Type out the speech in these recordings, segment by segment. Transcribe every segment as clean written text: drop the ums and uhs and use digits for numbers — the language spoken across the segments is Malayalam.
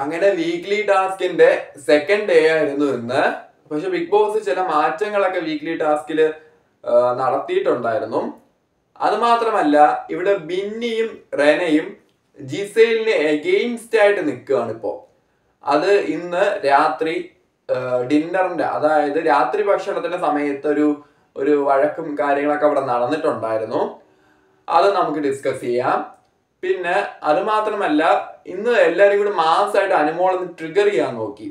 അങ്ങനെ വീക്ക്ലി ടാസ്കിന്റെ സെക്കൻഡ് ഡേ ആയിരുന്നു ഇന്ന്. പക്ഷെ ബിഗ് ബോസ് ചില മാറ്റങ്ങളൊക്കെ വീക്ക്ലി ടാസ്കിൽ നടത്തിയിട്ടുണ്ടായിരുന്നു. അത് മാത്രമല്ല, ഇവിടെ ബിന്നിയും റെനയും ജിസൈലിന് എഗെയിൻസ്റ്റ് ആയിട്ട് നിൽക്കുകയാണ് ഇപ്പോൾ. അത് ഇന്ന് രാത്രി ഡിന്നറിന്റെ, അതായത് രാത്രി ഭക്ഷണത്തിന്റെ സമയത്ത് ഒരു വഴക്കും കാര്യങ്ങളൊക്കെ അവിടെ നടന്നിട്ടുണ്ടായിരുന്നു. അത് നമുക്ക് ഡിസ്കസ് ചെയ്യാം. പിന്നെ അത് മാത്രമല്ല, ഇന്ന് എല്ലാവരും കൂടി മാസമായിട്ട് അനുമോളൊന്ന് ട്രിഗർ ചെയ്യാൻ നോക്കി.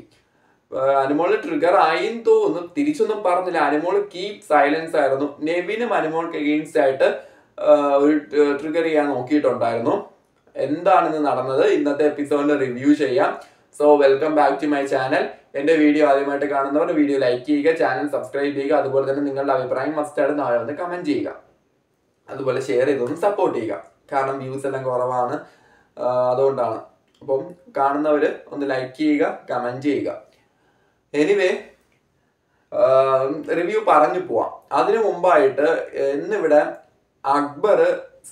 അനുമോള് ട്രിഗർ ആയിന്ന് തോന്നുന്നു, തിരിച്ചൊന്നും പറഞ്ഞില്ല. അനുമോള് കീപ് സൈലൻസ് ആയിരുന്നു. നെവിനും അനുമോൾക്ക് എഗെയിൻസ്റ്റ് ആയിട്ട് ഒരു ട്രിഗർ ചെയ്യാൻ നോക്കിയിട്ടുണ്ടായിരുന്നു. എന്താണ് ഇന്ന് നടന്നത്, ഇന്നത്തെ എപ്പിസോഡിൽ റിവ്യൂ ചെയ്യാം. So welcome back to my channel. എൻ്റെ വീഡിയോ ആദ്യമായിട്ട് കാണുന്നവർ വീഡിയോ ലൈക്ക് ചെയ്യുക, ചാനൽ സബ്സ്ക്രൈബ് ചെയ്യുക, അതുപോലെ തന്നെ നിങ്ങളുടെ അഭിപ്രായം മസ്റ്റായിട്ട് താഴെ വന്ന് കമൻറ്റ് ചെയ്യുക. അതുപോലെ ഷെയർ ചെയ്തൊന്ന് സപ്പോർട്ട് ചെയ്യുക, കാരണം വ്യൂസ് എല്ലാം കുറവാണ്, അതുകൊണ്ടാണ്. അപ്പം കാണുന്നവർ ഒന്ന് ലൈക്ക് ചെയ്യുക, കമൻറ്റ് ചെയ്യുക. എനിവേ, റിവ്യൂ പറഞ്ഞു പോവാം. അതിനു മുമ്പായിട്ട് ഇന്നിവിടെ അക്ബർ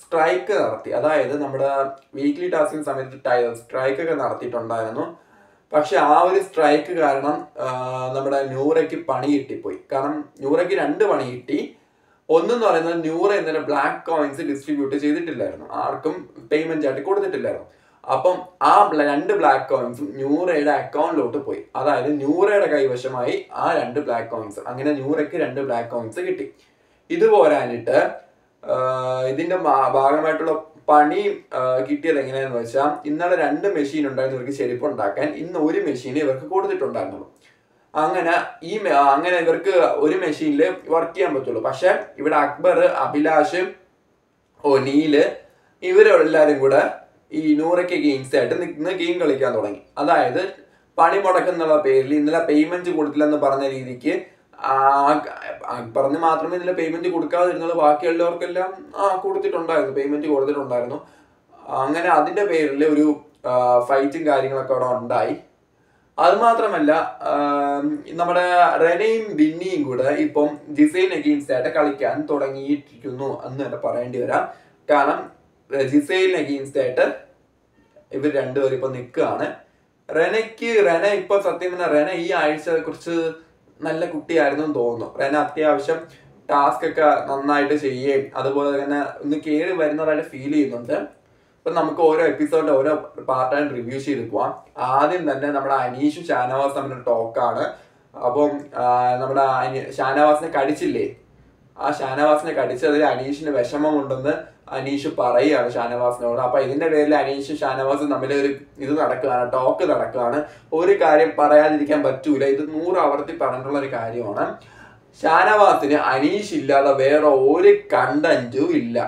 സ്ട്രൈക്ക് നടത്തി. അതായത് നമ്മുടെ വീക്ക്ലി ടാസ്കിന് സമയത്ത് സ്ട്രൈക്കൊക്കെ നടത്തിയിട്ടുണ്ടായിരുന്നു. പക്ഷെ ആ ഒരു സ്ട്രൈക്ക് കാരണം നമ്മുടെ ന്യൂറയ്ക്ക് പണി കിട്ടിപ്പോയി. കാരണം ന്യൂറയ്ക്ക് 2 പണി കിട്ടി. ഒന്നെന്ന് പറയുന്നത്, ന്യൂറ ഇന്നലെ ബ്ലാക്ക് കോയിൻസ് ഡിസ്ട്രിബ്യൂട്ട് ചെയ്തിട്ടില്ലായിരുന്നു, ആർക്കും പേയ്മെന്റ് ആയിട്ട് കൊടുത്തിട്ടില്ലായിരുന്നു. അപ്പം ആ 2 ബ്ലാക്ക് കോയിൻസും ന്യൂറയുടെ അക്കൗണ്ടിലോട്ട് പോയി. അതായത് ന്യൂറയുടെ കൈവശമായി ആ 2 ബ്ലാക്ക് കോയിൻസ്. അങ്ങനെ ന്യൂറയ്ക്ക് 2 ബ്ലാക്ക് കോയിൻസ് കിട്ടി. ഇത് പോരാനിട്ട് ഇതിന്റെ ഭാഗമായിട്ടുള്ള പണി കിട്ടിയത് എങ്ങനെയാന്ന് വെച്ചാൽ, ഇന്നലെ 2 മെഷീൻ ഉണ്ടായിരുന്നു ഇവർക്ക് ചെരുപ്പുണ്ടാക്കാൻ. ഇന്ന് 1 മെഷീൻ ഇവർക്ക് കൊടുത്തിട്ടുണ്ടായിരുന്നുള്ളൂ. അങ്ങനെ ഇവർക്ക് ഒരു മെഷീനിൽ വർക്ക് ചെയ്യാൻ പറ്റുള്ളൂ. പക്ഷെ ഇവിടെ അക്ബർ, അഭിലാഷ്, ഒനീല് ഇവരെല്ലാരും കൂടെ ഈ നൂറയ്ക്ക് എഗെയിൻസ്റ്റ് ആയിട്ട് നിന്ന് ഗെയിം കളിക്കാൻ തുടങ്ങി. അതായത് പണി മുടക്കുന്നുള്ള പേരിൽ ഇന്നലെ പേയ്മെന്റ് കൊടുത്തില്ലെന്ന് പറഞ്ഞ രീതിക്ക് പറഞ്ഞ് മാത്രമേ ഇന്നലെ പേയ്മെന്റ് കൊടുക്കാതിരുന്നുള്ളൂ. ബാക്കിയുള്ളവർക്കെല്ലാം കൊടുത്തിട്ടുണ്ടായിരുന്നു, പേയ്മെന്റ് കൊടുത്തിട്ടുണ്ടായിരുന്നു. അങ്ങനെ അതിന്റെ പേരിൽ ഒരു ഫൈറ്റും കാര്യങ്ങളൊക്കെ അവിടെ ഉണ്ടായി. അത് മാത്രമല്ല, നമ്മുടെ റെനയും ബിന്നിയും കൂടെ ഇപ്പം ജിസൈലിന് എഗെയിൻസ്റ്റ് ആയിട്ട് കളിക്കാൻ തുടങ്ങിയിരിക്കുന്നു എന്ന് തന്നെ പറയേണ്ടി വരാം. കാരണം ജിസൈലിന് എഗെയിൻസ്റ്റ് ആയിട്ട് ഇവർ രണ്ടുപേരും ഇപ്പൊ നിൽക്കുകയാണ്. റെന ഇപ്പൊ സത്യം പറഞ്ഞാൽ റെന ഈ ആഴ്ച കുറച്ച് നല്ല കുട്ടിയായിരുന്നു എന്ന് തോന്നുന്നു. റെന അത്യാവശ്യം ടാസ്ക് ഒക്കെ നന്നായിട്ട് ചെയ്യുകയും അതുപോലെ തന്നെ ഒന്ന് കയറി വരുന്നതായിട്ട് ഫീൽ ചെയ്യുന്നുണ്ട്. അപ്പൊ നമുക്ക് ഓരോ എപ്പിസോഡിന്റെ ഓരോ പാർട്ടായിട്ട് റിവ്യൂ ചെയ്ത് പോവാം. ആദ്യം തന്നെ നമ്മുടെ അനീഷും ഷാനവാസും തമ്മിലുള്ള ടോക്കാണ്. അപ്പം നമ്മുടെ ഷാനവാസിനെ കടിച്ചില്ലേ, ആ ഷാനവാസിനെ കടിച്ചതിൽ അനീഷിന് വിഷമമുണ്ടെന്ന് അനീഷ് പറയുകയാണ് ഷാനവാസിനോട്. അപ്പൊ ഇതിന്റെ പേരിൽ അനീഷും ഷാനവാസും തമ്മിൽ ഒരു ടോക്ക് നടക്കുകയാണ്. ഒരു കാര്യം പറയാതിരിക്കാൻ പറ്റൂല, ഇത് 100 ആവർത്തി പറഞ്ഞിട്ടുള്ള ഒരു കാര്യമാണ്. ഷാനവാസിന് അനീഷ് ഇല്ലാതെ വേറെ ഒരു കണ്ടന്റും ഇല്ല.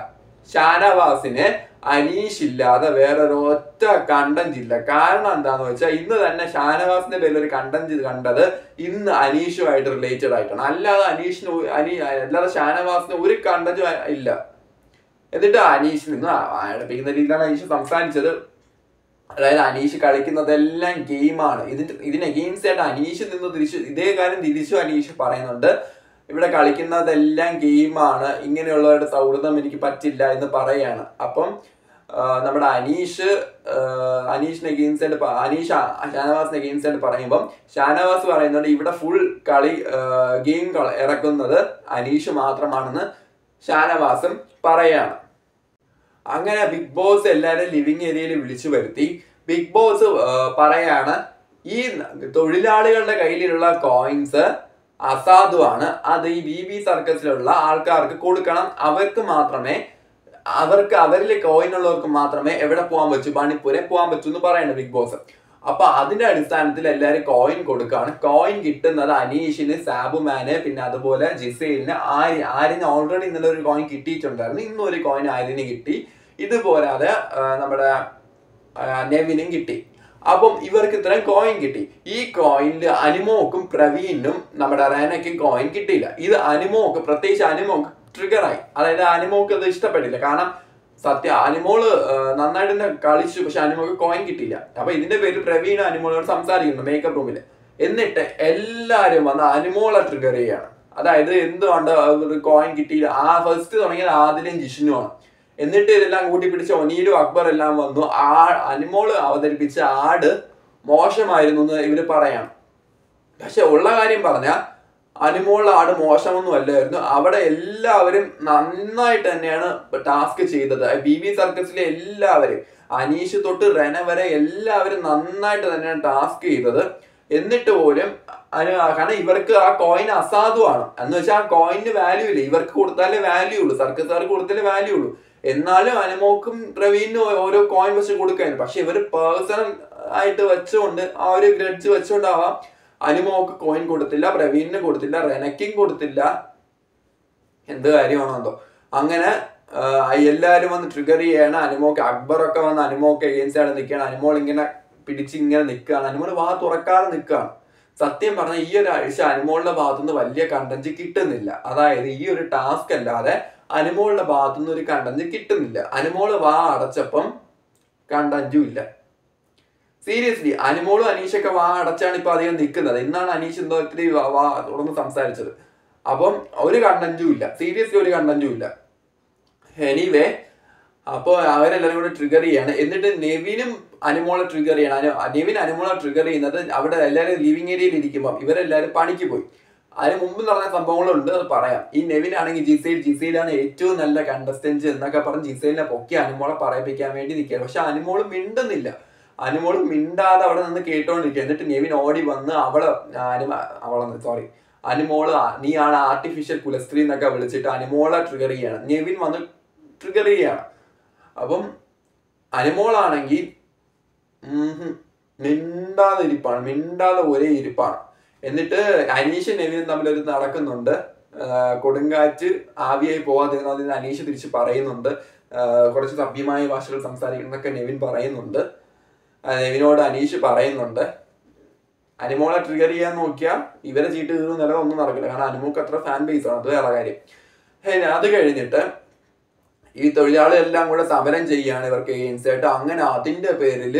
ഷാനവാസിന് അനീഷ് ഇല്ലാതെ വേറൊരു ഒറ്റ കണ്ടന്റ് ഇല്ല. കാരണം എന്താന്ന് വെച്ചാൽ, ഇന്ന് തന്നെ ഷാനവാസിന്റെ പേരിൽ ഒരു കണ്ടന്റ് കണ്ടത് ഇന്ന് അനീഷുമായിട്ട് റിലേറ്റഡ് ആയിട്ടാണ്. അല്ലാതെ ഷാനവാസിന് ഒരു കണ്ടന്റും ഇല്ല. എന്നിട്ട് അനീഷ് നിന്ന് അടപ്പിക്കുന്ന രീതിയിലാണ് അനീഷ് സംസാരിച്ചത്. അതായത് അനീഷ് കളിക്കുന്നതെല്ലാം ഗെയിമാണ്. ഇതിന് എഗെയിൻസ്റ്റ് ആയിട്ട് അനീഷ് നിന്ന് ഇതേ കാര്യം തിരിച്ചു അനീഷ് പറയുന്നുണ്ട്. ഇവിടെ കളിക്കുന്നതെല്ലാം ഗെയിമാണ്, ഇങ്ങനെയുള്ളവരുടെ സൗഹൃദം എനിക്ക് പറ്റില്ല എന്ന് പറയാണ്. അപ്പം നമ്മുടെ അനീഷിന് എഗെയിൻസ്റ്റ് ആയിട്ട് ഷാനവാസിന് എഗെയിൻസ്റ്റ് ആയിട്ട് പറയുമ്പം ഷാനവാസ് പറയുന്നുണ്ട് ഇവിടെ ഫുൾ ഗെയിം ഇറക്കുന്നത് അനീഷ് മാത്രമാണെന്ന് ഷാനവാസും പറയാണ്. അങ്ങനെ ബിഗ് ബോസ് എല്ലാവരും ലിവിങ് ഏരിയയിൽ വിളിച്ചു വരുത്തി. ബിഗ് ബോസ് പറയാണ്, ഈ തൊഴിലാളികളുടെ കയ്യിലുള്ള കോയിൻസ് അസാധുവാണ്, അത് ഈ BB സർക്കസിലുള്ള ആൾക്കാർക്ക് കൊടുക്കണം. അവരിൽ കോയിൻ ഉള്ളവർക്ക് മാത്രമേ എവിടെ പോകാൻ പറ്റൂ, മണിപ്പൂരെ പോകാൻ പറ്റൂ എന്ന് പറയുന്നത് ബിഗ് ബോസ്. അപ്പൊ അതിന്റെ അടിസ്ഥാനത്തിൽ എല്ലാവരും കോയിൻ കൊടുക്കുകയാണ്. കോയിൻ കിട്ടുന്നത് അനീഷിന്, സാബുമാന്, പിന്നെ അതുപോലെ ജിസൈലിന്, ആര്യന് ഓൾറെഡി ഇന്നലെ ഒരു കോയിൻ കിട്ടിയിട്ടുണ്ടായിരുന്നു. ഇന്നൊരു കോയിൻ ആര്യന് കിട്ടി. ഇതുപോരാതെ നമ്മുടെ നെവിനും കിട്ടി. അപ്പം ഇവർക്ക് ഇത്രയും കോയിൻ കിട്ടി. ഈ കോയിനിൽ അനിമോക്കും പ്രവീണിനും നമ്മുടെ റെനയ്ക്കും കോയിൻ കിട്ടിയില്ല. ഇത് പ്രത്യേകിച്ച് അനിമോക്ക് ട്രിഗറായി. അതായത് അനിമോക്ക് അത് ഇഷ്ടപ്പെട്ടില്ല. കാരണം അനിമോള് നന്നായിട്ട് തന്നെ കളിച്ചു, പക്ഷെ അനിമോക്ക് കോയിൻ കിട്ടിയില്ല. അപ്പൊ ഇതിന്റെ പേരിൽ പ്രവീൺ അനിമോളോട് സംസാരിക്കുന്നു മേക്കപ്പ് റൂമിൽ. എന്നിട്ട് എല്ലാരും വന്ന് അനിമോളെ ട്രിഗർ ചെയ്യാണ്. അതായത് എന്തുകൊണ്ട് കോയിൻ കിട്ടിയില്ല. ഫസ്റ്റ് തുടങ്ങിയത് ആദിലും ജിഷ്ണുമാണ്. എന്നിട്ട് ഇതെല്ലാം കൂട്ടി പിടിച്ച് ഒനീലും അക്ബർ എല്ലാം വന്നു. അനിമോള് അവതരിപ്പിച്ച ആട് മോശമായിരുന്നു എന്ന് ഇവര് പറയാണ്. പക്ഷെ ഉള്ള കാര്യം പറഞ്ഞാൽ അനുമോളുടെ ആട് മോശമൊന്നും അല്ലായിരുന്നു. അവിടെ എല്ലാവരും നന്നായിട്ട് തന്നെയാണ് ടാസ്ക് ചെയ്തത്. BB സർക്കസിലെ എല്ലാവരും, അനീഷ് തൊട്ട് റെന വരെ എല്ലാവരും നന്നായിട്ട് തന്നെയാണ് ടാസ്ക് ചെയ്തത്. എന്നിട്ട് പോലും കാരണം ഇവർക്ക് ആ കോയിൻ അസാധുവാണ് എന്ന് വെച്ചാൽ ആ കോയിന് വാല്യൂ ഇല്ല. ഇവർക്ക് കൊടുത്താലേ വാല്യൂ ഉള്ളൂ, സർക്കസുകാർക്ക് കൊടുത്താലേ വാല്യൂ ഉള്ളൂ. എന്നാലും അനുമോക്കും പ്രവീണിനും ഓരോ കോയിൻ വെച്ച് കൊടുക്കായിരുന്നു. പക്ഷെ ഇവർ പേഴ്സണൽ ആയിട്ട് വെച്ചുകൊണ്ട് ആ ഒരു ഗ്രഡ്ജ് വെച്ചുകൊണ്ടാവാം അനുമോക്ക് കോയിൻ കൊടുത്തില്ല, പ്രവീണിന് കൊടുത്തില്ല, റെനയ്ക്കും കൊടുത്തില്ല. എന്ത് കാര്യമാണോ എന്തോ. അങ്ങനെ എല്ലാവരും വന്ന് ട്രിഗർ ചെയ്യാണ്. അനുമോക്ക് അക്ബറൊക്കെ വന്ന് അനുമോക്ക് എഗെയിൻസ്റ്റ് ആണ് നിൽക്കുകയാണ്. അനുമോൾ ഇങ്ങനെ പിടിച്ചിങ്ങനെ നിൽക്കുകയാണ്. അനുമോൾ വാ തുറക്കാതെ നിൽക്കുകയാണ്. സത്യം പറഞ്ഞാൽ ഈ ഒരാഴ്ച അനുമോളുടെ ഭാഗത്തുനിന്ന് വലിയ കണ്ടന്റ് കിട്ടുന്നില്ല. അതായത് ഈ ഒരു ടാസ്ക് അല്ലാതെ അനുമോളുടെ ഭാഗത്തുനിന്ന് ഒരു കണ്ടന്റ് കിട്ടുന്നില്ല. അനുമോള് വാ അടച്ചപ്പം കണ്ടന്റും ഇല്ല. സീരിയസ്ലി അനുമോളും അനീഷൊക്കെ വാ അടച്ചാണ് ഇപ്പൊ അധികം നിൽക്കുന്നത്. ഇന്നാണ് അനീഷ് എന്തോ ഇത്തിരി വാ തുറന്ന് സംസാരിച്ചത്. അപ്പം ഒരു കണ്ടന്റും ഇല്ല, സീരിയസ്ലി ഒരു കണ്ടന്റും ഇല്ല. എനിവേ അപ്പോൾ അവരെല്ലാവരും കൂടെ ട്രിഗർ ചെയ്യാണ്. എന്നിട്ട് നെവിനും അനുമോളെ ട്രിഗർ ചെയ്യണം. നെവിൻ അനുമോളെ ട്രിഗർ ചെയ്യുന്നത് അവിടെ എല്ലാവരും ലിവിങ് ഏരിയയിൽ ഇരിക്കുമ്പോൾ ഇവരെല്ലാവരും പണിക്ക് പോയി. അതിന് മുമ്പ് നടന്ന സംഭവങ്ങളുണ്ട്, അത് പറയാം. ഈ നെവിനാണെങ്കിൽ ജിസയിലാണ് ഏറ്റവും നല്ല കണ്ടസ്റ്റന്റ് എന്നൊക്കെ പറഞ്ഞ് ജിസയിലിനെ പൊക്കി അനുമോളെ പറയിപ്പിക്കാൻ വേണ്ടി നിൽക്കുകയാണ്. പക്ഷെ അനുമോള് മിണ്ടുന്നില്ല. അനുമോള് മിണ്ടാതെ അവിടെ നിന്ന് കേട്ടോണ്ടിരിക്കുക. എന്നിട്ട് നെവിൻ ഓടി വന്ന് അനുമോള് നീ ആണ് ആർട്ടിഫിഷ്യൽ കുലസ്ത്രീ എന്നൊക്കെ വിളിച്ചിട്ട് അനുമോളെ ട്രിഗർ ചെയ്യാണ്. നെവിൻ വന്ന് ട്രിഗർ ചെയ്യാണ്. അപ്പം അനുമോളാണെങ്കിൽ മിണ്ടാതെ ഒരേ ഇരിപ്പാണ്. എന്നിട്ട് അനീഷ് നെവിനും തമ്മിലൊരു നടക്കുന്നുണ്ട്. കൊടുങ്കാറ്റ് ആവിയായി പോകാതിരുന്നതിന് അനീഷ് തിരിച്ച് പറയുന്നുണ്ട്. കുറച്ച് സഭ്യമായ ഭാഷകൾ സംസാരിക്കുന്നതൊക്കെ നെവിൻ പറയുന്നുണ്ട്. നെവിനോട് അനീഷ് പറയുന്നുണ്ട്. അനുമോളെ ട്രിഗർ ചെയ്യാൻ നോക്കിയാൽ ഇവരെ ചീട്ട് തീർന്നല്ല ഒന്നും നടക്കില്ല. കാരണം അനുമോക്ക് അത്ര ഫാൻ ബേസ് ആണ്, അത് വേറെ കാര്യം. അത് കഴിഞ്ഞിട്ട് ഈ തൊഴിലാളികളെല്ലാം കൂടെ സമരം ചെയ്യാണ് ഇവർക്ക് എഗെയിൻസ്റ്റ് ആയിട്ട്. അങ്ങനെ അതിന്റെ പേരിൽ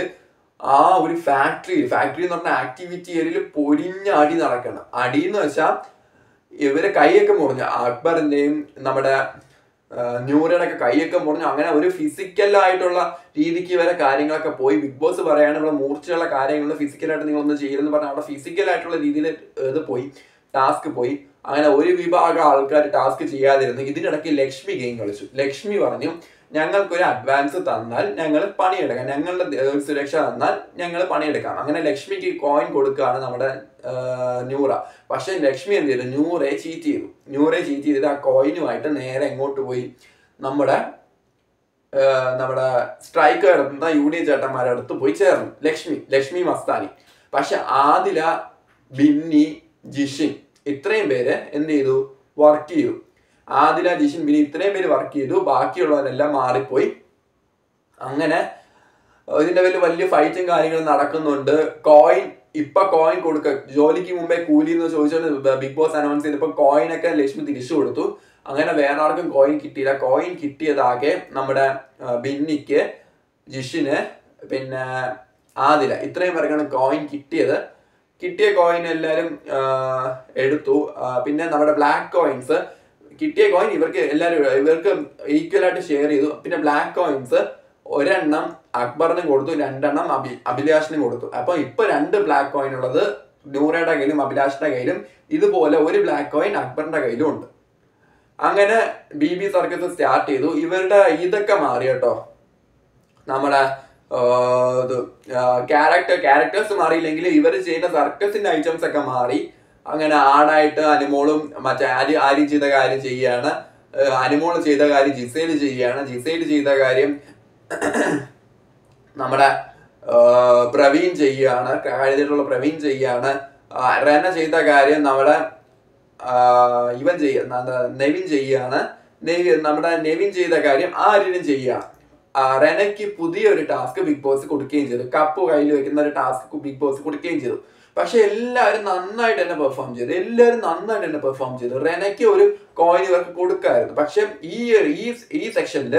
ആ ഒരു ഫാക്ടറി എന്ന് പറഞ്ഞ ആക്ടിവിറ്റി ഏരിയയിൽ പൊരിഞ്ഞടി നടക്കണം. അടി എന്ന് വെച്ചാൽ ഇവരെ കൈയൊക്കെ മുറിഞ്ഞു. അക്ബറിന്റെയും നമ്മുടെ ന്യൂറയുടെ ഒക്കെ കൈയൊക്കെ മുറിഞ്ഞു. അങ്ങനെ ഒരു ഫിസിക്കലായിട്ടുള്ള രീതിക്ക് വരെ കാര്യങ്ങളൊക്കെ പോയി. ബിഗ് ബോസ് പറയാണ് ഇവിടെ മൂർച്ചയുള്ള കാര്യങ്ങൾ ഫിസിക്കലായിട്ട് നിങ്ങളൊന്നും ചെയ്യില്ലെന്ന് പറഞ്ഞാൽ അവിടെ ഫിസിക്കലായിട്ടുള്ള രീതിയിൽ ഇത് പോയി, ടാസ്ക് പോയി. അങ്ങനെ ഒരു വിഭാഗം ആൾക്കാർ ടാസ്ക് ചെയ്യാതിരുന്നു. ഇതിനിടയ്ക്ക് ലക്ഷ്മി ഗെയിം കളിച്ചു. ലക്ഷ്മി പറഞ്ഞു ഞങ്ങൾക്കൊരു അഡ്വാൻസ് തന്നാൽ ഞങ്ങൾ പണിയെടുക്കാം, ഞങ്ങളുടെ സുരക്ഷ തന്നാൽ ഞങ്ങൾ പണിയെടുക്കാം. അങ്ങനെ ലക്ഷ്മിക്ക് കോയിൻ കൊടുക്കുകയാണ് നമ്മുടെ ന്യൂറ. പക്ഷെ ലക്ഷ്മി എന്ത് ചെയ്തു? ന്യൂറെ ചീറ്റ് ചെയ്തിട്ട് ആ കോയിനുമായിട്ട് നേരെ എങ്ങോട്ട് പോയി? നമ്മുടെ സ്ട്രൈക്കർ എടുത്തുന്ന യൂണിയൻ ചേട്ടന്മാരുടെ അടുത്ത് പോയി ചേർന്നു ലക്ഷ്മി മസ്താനി. പക്ഷെ ആദില, ബിന്നി, ജിഷിൻ ഇത്രയും പേര് എന്ത് ചെയ്തു? വർക്ക് ചെയ്തു. ആദില, ജിഷിൻ, ബിന്നി ഇത്രയും പേര് വർക്ക് ചെയ്തു. ബാക്കിയുള്ളവരെല്ലാം മാറിപ്പോയി. അങ്ങനെ ഇതിന്റെ പേരിൽ വലിയ ഫൈറ്റും കാര്യങ്ങളും നടക്കുന്നുണ്ട്. കോയിൻ കൊടുക്ക, ജോലിക്ക് മുമ്പേ കൂലി എന്ന് ചോദിച്ചോണ്ട് ബിഗ് ബോസ് അനൗൺസ് ചെയ്തപ്പോൾ കോയിനൊക്കെ ലക്ഷ്മി തിരിച്ചു കൊടുത്തു. അങ്ങനെ വേറെ ആർക്കും കോയിൻ കിട്ടിയില്ല. കോയിൻ കിട്ടിയതാകെ നമ്മുടെ ബിന്നിക്ക്, ജിഷിന്, പിന്നെ ആദില ഇത്രയും പേർക്കാണ് കോയിൻ കിട്ടിയത്. കിട്ടിയ കോയിൻ എല്ലാവരും എടുത്തു. പിന്നെ നമ്മുടെ ബ്ലാക്ക് കോയിൻസ് കിട്ടിയ കോയിൻ ഇവർക്ക് ഈക്വൽ ആയിട്ട് ഷെയർ ചെയ്തു. പിന്നെ ബ്ലാക്ക് കോയിൻസ് ഒരെണ്ണം അക്ബറിനും കൊടുത്തു, 2 എണ്ണം അഭിലാഷിനും കൊടുത്തു. അപ്പൊ ഇപ്പൊ 2 ബ്ലാക്ക് കോയിൻ ഉള്ളത് നൂറയുടെ കയ്യിലും അഭിലാഷിന്റെ കയ്യിലും. ഇതുപോലെ ഒരു ബ്ലാക്ക് കോയിൻ അക്ബറിന്റെ കയ്യിലും ഉണ്ട്. അങ്ങനെ BB സർക്കസ് സ്റ്റാർട്ട് ചെയ്തു. ഇവരുടെ ഇതൊക്കെ മാറി കേട്ടോ. നമ്മുടെ ക്യാരക്ടേഴ്സ് മാറിയില്ലെങ്കിൽ ഇവർ ചെയ്യുന്ന സർക്കസിന്റെ ഐറ്റംസ് ഒക്കെ മാറി. അങ്ങനെ ആടായിട്ട് അനുമോളും മറ്റേ ആരി ചെയ്ത കാര്യം ചെയ്യാണ്, അനുമോൾ ചെയ്ത കാര്യം ജിസൈൽ ചെയ്യാണ്, ജിസൈൽ ചെയ്ത കാര്യം നമ്മുടെ പ്രവീൺ ചെയ്യാണ്, പ്രവീൺ ചെയ്യാണ്, റെന ചെയ്ത കാര്യം നമ്മുടെ നെവിൻ ചെയ്യാണ്, നമ്മുടെ നെവിൻ ചെയ്ത കാര്യം ആര്യനും ചെയ്യാണ്. റെനയ്ക്ക് പുതിയൊരു ടാസ്ക് ബിഗ് ബോസ് കൊടുക്കുകയും ചെയ്തു. കപ്പ് കയ്യിൽ വെക്കുന്ന ഒരു ടാസ്ക് ബിഗ് ബോസ് കൊടുക്കുകയും ചെയ്തു. പക്ഷെ എല്ലാവരും നന്നായിട്ട് തന്നെ പെർഫോം ചെയ്തു. റെനയ്ക്ക് ഒരു കോയിൻ ഇവർക്ക് കൊടുക്കായിരുന്നു. പക്ഷെ ഈ സെക്ഷനിൽ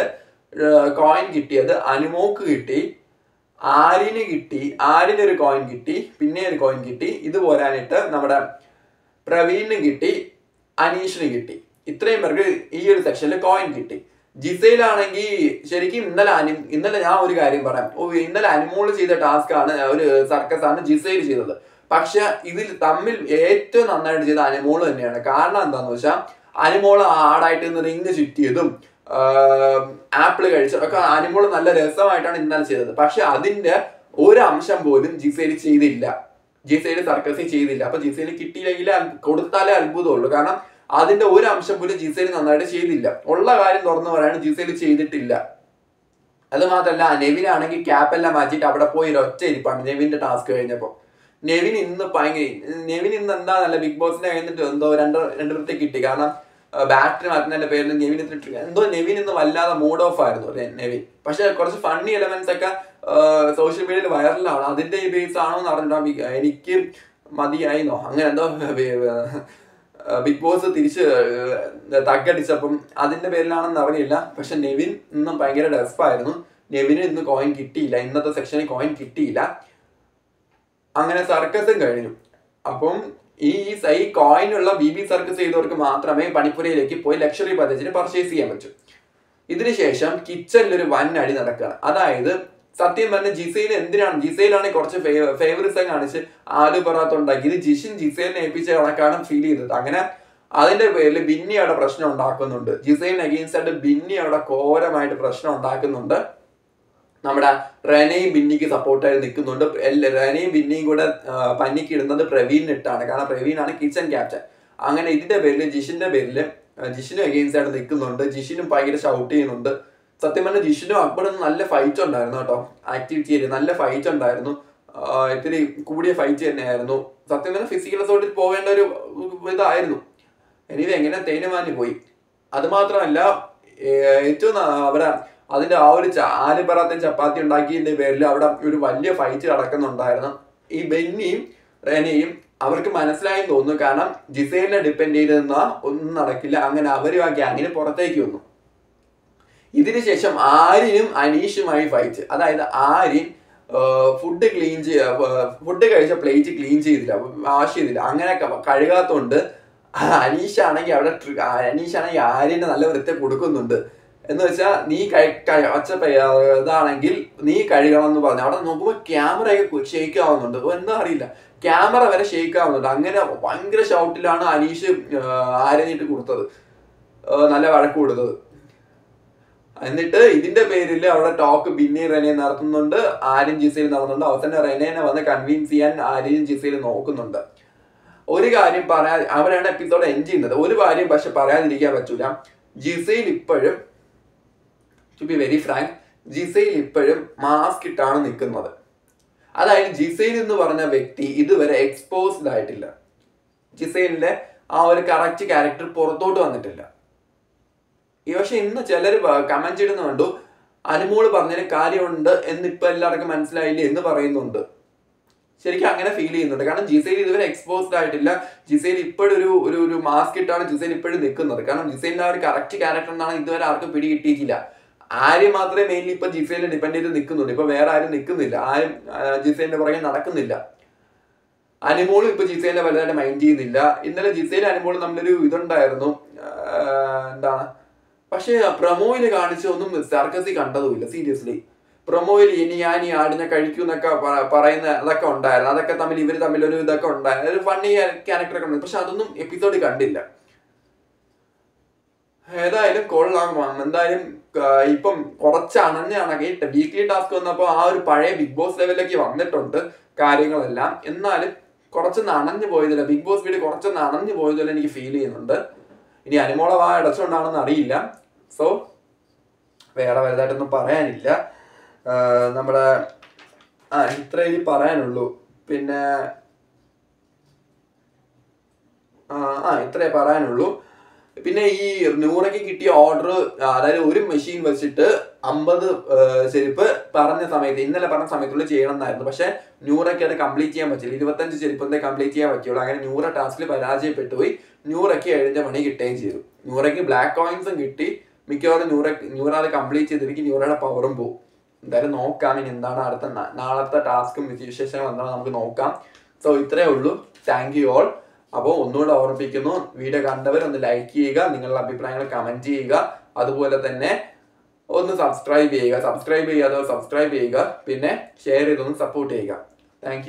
കോയിൻ കിട്ടിയത് അനുമോക്ക് കിട്ടി, ആര്യനൊരു കോയിൻ കിട്ടി, പിന്നെ ഒരു കോയിൻ കിട്ടി. ഇത് പോരാനായിട്ട് നമ്മുടെ പ്രവീണിന് കിട്ടി, അനീഷിന് കിട്ടി. ഇത്രയും പേർക്ക് ഈ ഒരു സെക്ഷനിൽ കോയിൻ കിട്ടി. ജിസയിലാണെങ്കിൽ ശരിക്കും ഇന്നലെ ഞാൻ ഒരു കാര്യം പറയാം. ഇന്നലെ അനിമോൾ ചെയ്ത ടാസ്ക് ആണ്, ഒരു സർക്കസ് ആണ് ജിസയിൽ ചെയ്തത്. പക്ഷെ ഇതിൽ തമ്മിൽ ഏറ്റവും നന്നായിട്ട് ചെയ്ത അനിമോൾ തന്നെയാണ്. കാരണം എന്താന്ന് വെച്ചാൽ അനിമോൾ ആടായിട്ട് നിന്ന് റിങ് ചുറ്റിയതും ആപ്പിള് കഴിച്ചതും ഒക്കെ അനിമോൾ നല്ല രസമായിട്ടാണ് ഇന്നലെ ചെയ്തത്. പക്ഷെ അതിന്റെ ഒരു അംശം പോലും ജിസയിൽ ചെയ്തില്ല, ജിസയിൽ സർക്കസിൽ ചെയ്തില്ല. അപ്പൊ ജിസയിൽ കിട്ടിയില്ലെങ്കിൽ കൊടുത്താലേ അത്ഭുതമുള്ളൂ. കാരണം അതിന്റെ ഒരു അംശം പോലും ജിസയിൽ നന്നായിട്ട് ചെയ്തില്ല. ഉള്ള കാര്യം തുറന്നു പറയാണ്, ജിസയിൽ ചെയ്തിട്ടില്ല. അത് മാത്രമല്ല, നെവിനാണെങ്കിൽ ക്യാപ്പെല്ലാം മാറ്റിയിട്ട് അവിടെ പോയി ഒറ്റ ഇരിപ്പാണ് നെവിന്റെ ടാസ്ക് കഴിഞ്ഞപ്പോ. നെവിൻ ഇന്ന് എന്താന്നല്ല, ബിഗ് ബോസിനെ കഴിഞ്ഞിട്ട് എന്തോ രണ്ട് വൃത്തി കിട്ടി. കാരണം ബാറ്ററി മാറ്റുന്നതിന്റെ പേരിൽ നെവിൻ ഇന്ന് വല്ലാതെ മൂഡ് ഓഫ് ആയിരുന്നു നെവിൻ. പക്ഷെ കുറച്ച് ഫണ്ണി എലമെന്റ്സ് ഒക്കെ സോഷ്യൽ മീഡിയയിൽ വൈറലാണ്. അതിന്റെ ഈ ബേസ് ആണോ എന്ന് അറിഞ്ഞിട്ടാ എനിക്ക് മതിയായിന്നോ അങ്ങനെ എന്തോ ബിഗ് ബോസ് തിരിച്ച് തగ్గടിച്ചപ്പം അതിന്റെ പേരിലാണെന്ന് അറിയില്ല. പക്ഷെ നെവിൻ ഇന്നും ഭയങ്കര ഡെസ്പായിരുന്നു. നെവിന് ഇന്ന് കോയിൻ കിട്ടിയില്ല, ഇന്നത്തെ സെക്ഷനിൽ കോയിൻ കിട്ടിയില്ല. അങ്ങനെ സർക്കസും കഴിഞ്ഞു. അപ്പം ഈ കോയിനുള്ള BB സർക്കസ് ചെയ്തവർക്ക് മാത്രമേ പണിപ്പുരയിലേക്ക് പോയി ലക്ഷറി പാക്കേജിന് പർച്ചേസ് ചെയ്യാൻ പറ്റൂ. ഇതിനുശേഷം കിച്ചണിലൊരു വൻ അടി നടക്കുകയാണ്. അതായത് സത്യം പറഞ്ഞ ജിസയിലാണ് കുറച്ച് ഫേവറിസം കാണിച്ച് ആലു പറാത്ത ഉണ്ടാക്കി. ഇത് ജിസയിലിനെ ഏൽപ്പിച്ച കണക്കാണ് ഫീൽ ചെയ്തത്. അങ്ങനെ അതിന്റെ പേരിൽ ബിന്നി അവിടെ പ്രശ്നം ഉണ്ടാക്കുന്നുണ്ട്. ജിസയിലിന് അഗെയിൻസ്റ്റ് ആയിട്ട് ബിന്നി അവിടെ ഘോരമായിട്ട് പ്രശ്നം ഉണ്ടാക്കുന്നുണ്ട്. നമ്മുടെ റെനയും ബിന്നിക്ക് സപ്പോർട്ടായി നിൽക്കുന്നുണ്ട്. റെനയും ബിന്നിയും കൂടെ പന്നിക്ക് ഇടുന്നത് പ്രവീണിനിട്ടാണ്. കാരണം പ്രവീണാണ് കിച്ചൺ ക്യാപ്റ്റൻ. അങ്ങനെ ഇതിന്റെ പേരിൽ ജിഷിനും അഗെയിൻസ്റ്റ് ആയിട്ട് നിൽക്കുന്നുണ്ട്. ജിഷിനും ഭയങ്കര ഷൗട്ട് ചെയ്യുന്നുണ്ട്. സത്യം പറഞ്ഞാൽ ജിഷിനും അക്ബറും നല്ല ഫൈറ്റ് ഉണ്ടായിരുന്നു കേട്ടോ. ആക്ടിവിറ്റിയിൽ നല്ല ഫൈറ്റ് ഉണ്ടായിരുന്നു. ഇത്തിരി കൂടിയ ഫൈറ്റ് തന്നെയായിരുന്നു. സത്യം പറഞ്ഞാൽ ഫിസിക്കൽ അസോൾട്ടിൽ പോകേണ്ട ഒരു ഇതായിരുന്നു. എനിവേ എങ്ങനെ തേനുമാനി പോയി. അത് മാത്രമല്ല, ഏറ്റവും അവിടെ അതിന്റെ ആ ഒരു ആലു പറാത്തയും ചപ്പാത്തി ഉണ്ടാക്കിയതിന്റെ പേരിൽ അവിടെ ഒരു വലിയ ഫൈറ്റ് നടക്കുന്നുണ്ടായിരുന്നു. ഈ ബെന്നിയും റെനയും അവർക്ക് മനസ്സിലായി തോന്നുന്നു. കാരണം ജിസേലിനെ ഡിപ്പെൻഡ് ചെയ്ത് നിന്നാ ഒന്നും നടക്കില്ല. അങ്ങനെ അവരും ആ ഗ്യാങ്ങിന് പുറത്തേക്ക് വന്നു. ഇതിനു ശേഷം ആര്യനും അനീഷുമായി ഫൈറ്റ്. അതായത് ആര്യൻ ഫുഡ് കഴിച്ച പ്ലേറ്റ് ക്ലീൻ ചെയ്തില്ല, വാഷ് ചെയ്തില്ല. അങ്ങനെ കഴുകാത്തോണ്ട് അനീഷാണെങ്കിൽ ആര്യന് നല്ല വൃത്തി കൊടുക്കുന്നുണ്ട്. എന്ന് വെച്ചാൽ നീ ഇതാണെങ്കിൽ നീ കഴുകണം എന്ന് പറഞ്ഞു. അവിടെ നോക്കുമ്പോൾ ക്യാമറയൊക്കെ ഷെയ്ക്ക് ആവുന്നുണ്ട്. എന്താ അറിയില്ല, ക്യാമറ വരെ ഷെയ്ക്ക് ആവുന്നുണ്ട്. അങ്ങനെ ഭയങ്കര ഷൗട്ടിലാണ് അനീഷ് ആര്യനിട്ട് കൊടുത്തത്, നല്ല വഴക്ക് കൊടുത്തത്. എന്നിട്ട് ഇതിന്റെ പേരിൽ അവിടെ ടോക്ക് ബിന്നി റെനെ നടത്തുന്നുണ്ട്, ആര്യൻ ജിസയിൽ നടത്തുന്നുണ്ട്. അവസാനം റെനേനെ വന്ന് കൺവിൻസ് ചെയ്യാൻ ആര്യൻ ജിസയിൽ നോക്കുന്നുണ്ട്. ഒരു കാര്യം അവരാണ് എപ്പിസോഡ് എൻഡ് ചെയ്യുന്നത്. ഒരു കാര്യം പക്ഷെ പറയാതിരിക്കാൻ പറ്റൂല, ജിസയിൽ ഇപ്പോഴും, ടു ബി വെരി ഫ്രാങ്ക്, ജിസയിൽ ഇപ്പോഴും മാസ്ക് ഇട്ടാണ് നിൽക്കുന്നത്. അതായത് ജിസയിൽ എന്ന് പറഞ്ഞ വ്യക്തി ഇതുവരെ എക്സ്പോസ്ഡ് ആയിട്ടില്ല. ജിസയിലിന്റെ ആ ഒരു കറക്റ്റ് ക്യാരക്ടർ പുറത്തോട്ട് വന്നിട്ടില്ല. പക്ഷെ ഇന്ന് ചിലർ കമന്റ് ഇടുന്ന കണ്ടു, അനുമോള് പറഞ്ഞതിന് കാര്യമുണ്ട് എന്നിപ്പോ എല്ലാവർക്കും മനസ്സിലായില്ലേ എന്ന് പറയുന്നുണ്ട്. ശരിക്കും അങ്ങനെ ഫീൽ ചെയ്യുന്നുണ്ട്. കാരണം ജിസയിൽ ഇതുവരെ എക്സ്പോസ്ഡ് ആയിട്ടില്ല. ജിസയിൽ ഇപ്പോഴും ഒരു മാസ്ക് ഇട്ടാണ് ജിസയിൽ ഇപ്പോഴും നിൽക്കുന്നത്. കാരണം ജിസയിലിന്റെ ആ ഒരു കറക്റ്റ് ക്യാരക്ടർ എന്നാണ് ഇതുവരെ ആർക്കും പിടി കിട്ടിയിട്ടില്ല. ആര്യം മാത്രമേ മെയിൻലി ഇപ്പൊ ജിസയിലിനെ ഡിപ്പെൻഡ് ചെയ്ത് നിൽക്കുന്നുണ്ട്. ഇപ്പൊ വേറെ ആരും നിൽക്കുന്നില്ല, ആരും ജിസയിലിന്റെ പുറകെ നടക്കുന്നില്ല. അനുമോളും ഇപ്പൊ ജിസയിലിനെ വലുതായിട്ട് മൈൻഡ് ചെയ്യുന്നില്ല. ഇന്നലെ ജിസയിലും അനുമോളും തമ്മിലൊരു ഇതുണ്ടായിരുന്നു, എന്താണ്, പക്ഷെ പ്രൊമോയില് കാണിച്ച ഒന്നും സർക്കസി കണ്ടതുമില്ല. സീരിയസ്ലി പ്രൊമോയിൽ ഞാൻ ഈ ആടിനെ കഴിക്കൂ എന്നൊക്കെ പറയുന്ന അതൊക്കെ ഉണ്ടായിരുന്നു. അതൊക്കെ ഇവർ തമ്മിൽ ഒരു ഇതൊക്കെ ഉണ്ടായിരുന്നു, ഒരു ഫണ്ണി ക്യാരക്ടറൊക്കെ ഉണ്ടായിരുന്നു. പക്ഷെ അതൊന്നും എപ്പിസോഡ് കണ്ടില്ല. ഏതായാലും കൊള്ളാം. എന്തായാലും ഇപ്പം കുറച്ച് അണഞ്ഞാണെങ്കിൽ വീക്ക്ലി ടാസ്ക് വന്നപ്പോൾ ആ ഒരു പഴയ ബിഗ് ബോസ് ലെവലിലേക്ക് വന്നിട്ടുണ്ട് കാര്യങ്ങളെല്ലാം. എന്നാലും കുറച്ചൊന്ന് അണഞ്ഞു പോയതില്ല, ബിഗ് ബോസ് വീട് കുറച്ചൊന്ന് അണഞ്ഞു പോയതില്ല എനിക്ക് ഫീൽ ചെയ്യുന്നുണ്ട്. ഇനി അനുമോളെ അടച്ചുകൊണ്ടാണെന്ന് അറിയില്ല. സോ വേറെ വലുതായിട്ടൊന്നും പറയാനില്ല. നമ്മുടെ ഇത്രേ ഇനി പറയാനുള്ളൂ. പിന്നെ ഇത്രേ പറയാനുള്ളൂ. പിന്നെ ഈ നൂറയ്ക്ക് കിട്ടിയ ഓർഡർ, അതായത് ഒരു മെഷീൻ വെച്ചിട്ട് 50 ചെരുപ്പ് പറഞ്ഞ സമയത്ത്, ഇന്നലെ പറഞ്ഞ സമയത്തുള്ളിൽ ചെയ്യണം എന്നായിരുന്നു. പക്ഷെ നൂറയ്ക്ക് അത് കംപ്ലീറ്റ് ചെയ്യാൻ പറ്റില്ല. 25 ചെരുപ്പത്തെ കംപ്ലീറ്റ് ചെയ്യാൻ പറ്റുള്ളൂ. അങ്ങനെ നൂറ ടാസ്കിൽ പരാജയപ്പെട്ടു പോയി. നൂറയ്ക്ക് 7 മണി കിട്ടുകയും ചെയ്തു. നൂറയ്ക്ക് ബ്ലാക്ക് കോയിൻസും കിട്ടി. മിക്കവാറും നൂറ അത് കംപ്ലീറ്റ് ചെയ്തിരിക്കും. നൂറയുടെ പവറും പോകും. എന്തായാലും നോക്കാം ഇനി എന്താണ് നാളത്തെ ടാസ്കും വിശേഷങ്ങളും എന്താണ് നമുക്ക് നോക്കാം. സോ ഇത്രേ ഉള്ളൂ. Thank you all. അപ്പോൾ ഒന്നുകൂടെ ഓർമ്മിപ്പിക്കുന്നു, വീഡിയോ കണ്ടവർ ഒന്ന് ലൈക്ക് ചെയ്യുക, നിങ്ങളുടെ അഭിപ്രായങ്ങൾ കമന്റ് ചെയ്യുക. അതുപോലെ തന്നെ ഒന്ന് സബ്സ്ക്രൈബ് ചെയ്യാത്തവർ സബ്സ്ക്രൈബ് ചെയ്യുക, പിന്നെ ഷെയർ ചെയ്തൊന്ന് സപ്പോർട്ട് ചെയ്യുക. താങ്ക്